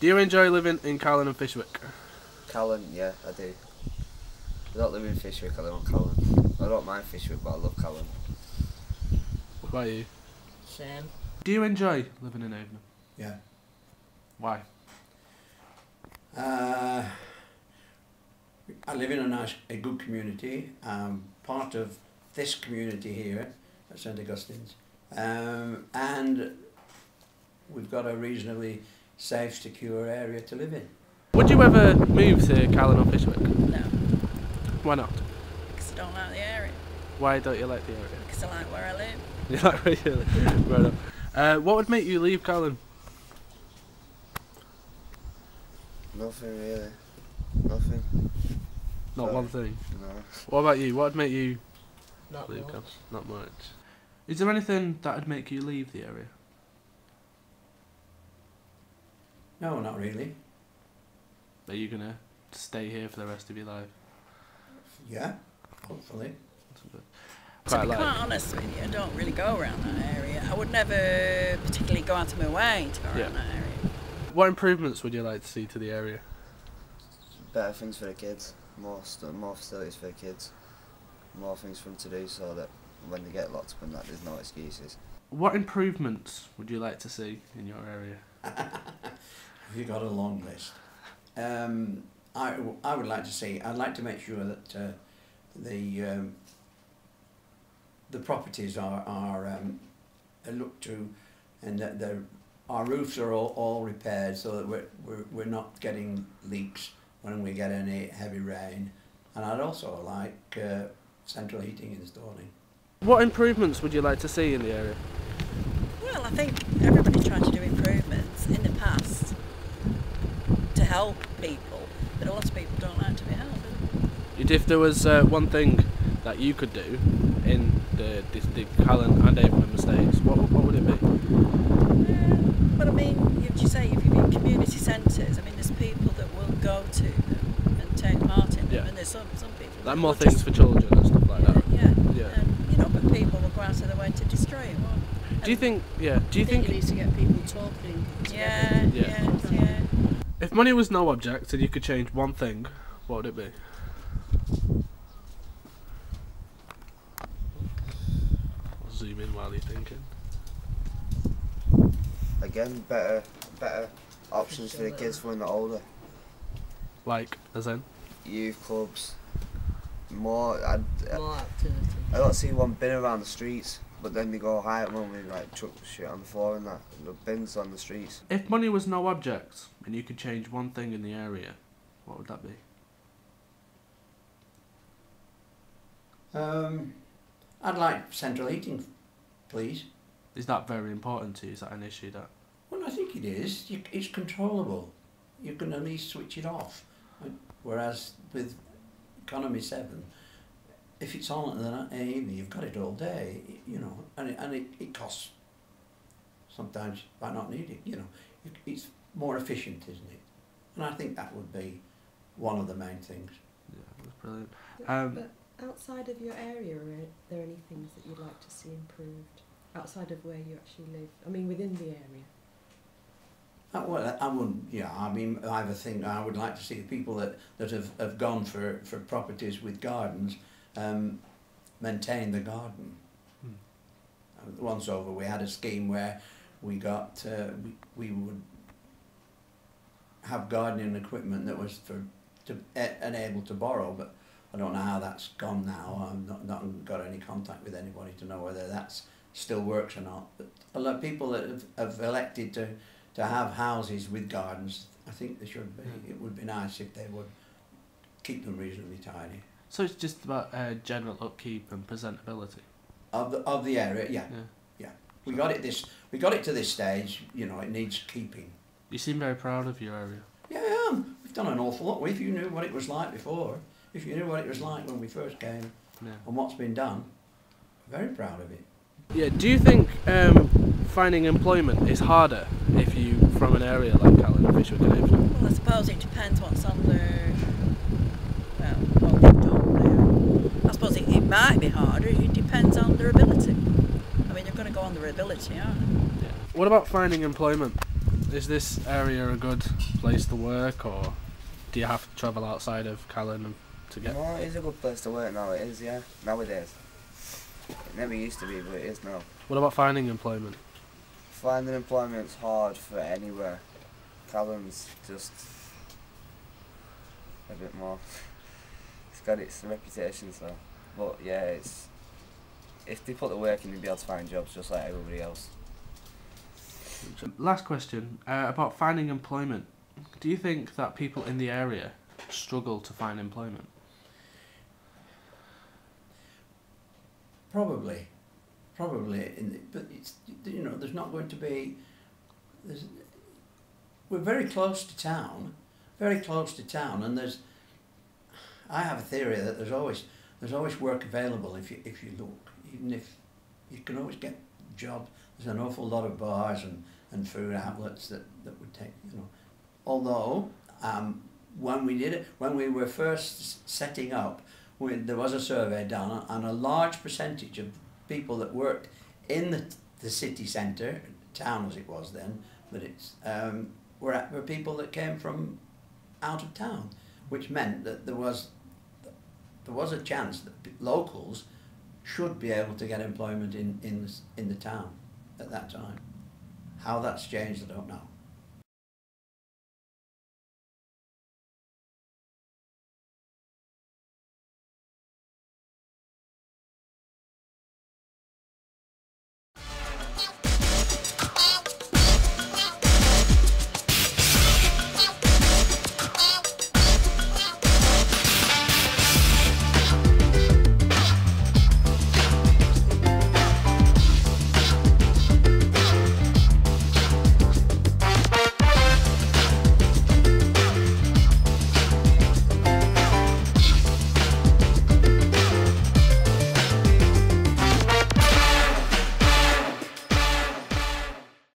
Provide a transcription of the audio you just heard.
Do you enjoy living in Callon and Fishwick? Callon, yeah, I do. I don't live in Fishwick, I live on Callon. I don't mind Fishwick, but I love Callon. What about you? Same. Do you enjoy living in Avenham? Yeah. Why? I live in a good community. I'm part of this community here at St Augustine's, and we've got a reasonably safe, secure area to live in. Would you ever move to Callon or Fishwick? No, Why not? because I don't like the area. Why don't you like the area? Because I like where I live. You like where you live? Right up. What would make you leave Callon? Nothing really. Nothing. Not one thing. No. What about you? What would make you Not leave much. Callon? Not much. Is there anything that would make you leave the area? No, not really. Are you gonna stay here for the rest of your life? Yeah, hopefully. To be quite honest with you, I don't really go around that area. I would never particularly go out of my way to go around that area. What improvements would you like to see to the area? Better things for the kids. More facilities for the kids. More things for them to do so that when they get locked up and that, there's no excuses. What improvements would you like to see in your area? You've got a long list. I would like to see. I'd like to make sure that the properties are looked to, and that our roofs are all repaired so that we're not getting leaks when we get any heavy rain. And I'd also like central heating installing. What improvements would you like to see in the area? Well, I think everybody's trying to do improvements in the past to help people, but a lot of people don't like to be helped. If there was one thing that you could do in the Callon and Avenham estates, what would it be? Well, I mean, you say if you've been community centres, I mean, there's people that will go to them and take part in them, and there's some people like more things for children and stuff like that. Yeah. And, but people will go out of their way to destroy it. Do you think? Yeah. Do you think it needs to get people talking? Yeah. If money was no object and you could change one thing, what would it be? I'll zoom in while you're thinking. Again, better options for the kids when they're older. Like, as in? Youth clubs. More activity. I don't see one bin around the streets, but then they go high at one with like chuck shit on the floor and that. The bins on the streets. If money was no object and you could change one thing in the area, what would that be? I'd like central heating, please. Is that very important to you? Is that an issue that? Well, I think it is. It's controllable. You can at least switch it off. Whereas with Economy 7, if it's on in the evening, you've got it all day, and it costs sometimes by not needing, it's more efficient, isn't it? And I think that would be one of the main things. Yeah, that's brilliant. But outside of your area, are there any things that you'd like to see improved? Outside of where you actually live? I mean, within the area? Well, I wouldn't, I mean, I have a thing, I would like to see the people that have gone for properties with gardens maintain the garden. Once over, we had a scheme where we got, we would have gardening equipment that was able to borrow, but I don't know how that's gone now. I've not got any contact with anybody to know whether that's still works or not. But a lot of people that have elected to have houses with gardens, I think they should be. It would be nice if they would keep them reasonably tidy. So it's just about general upkeep and presentability of the area, yeah. We got it to this stage. It needs keeping. You seem very proud of your area. Yeah, I am. We've done an awful lot. If you knew what it was like before, if you knew what it was like when we first came, and what's been done, very proud of it. Yeah. Do you think finding employment is harder if you from an area like Callon and Fishwick and Hazel? Well, I suppose it depends what's on what they've done there. I suppose it might be harder. It depends on their ability. I mean, they're going to go on their ability, aren't they? Yeah. What about finding employment? Is this area a good place to work, or do you have to travel outside of Callon to get? No, it is a good place to work now. It is, yeah. Nowadays, it never used to be, but it is now. What about finding employment? Finding employment's hard for anywhere. Callon's just a bit more. It's got its reputation, so. But yeah, it's if they put the work in, they'd be able to find jobs just like everybody else. Last question about finding employment. Do you think that people in the area struggle to find employment? Probably, but it's, you know, there's not going to be. We're very close to town, and there's. I have a theory that there's always work available if you look, even if you can always get jobs. There's an awful lot of bars and food outlets that would take, you know. Although when we were first setting up, there was a survey done, and a large percentage of people that worked in the city centre, town as it was then, but it's were people that came from out of town, which meant that there was a chance that locals should be able to get employment in the town at that time. How that's changed, I don't know.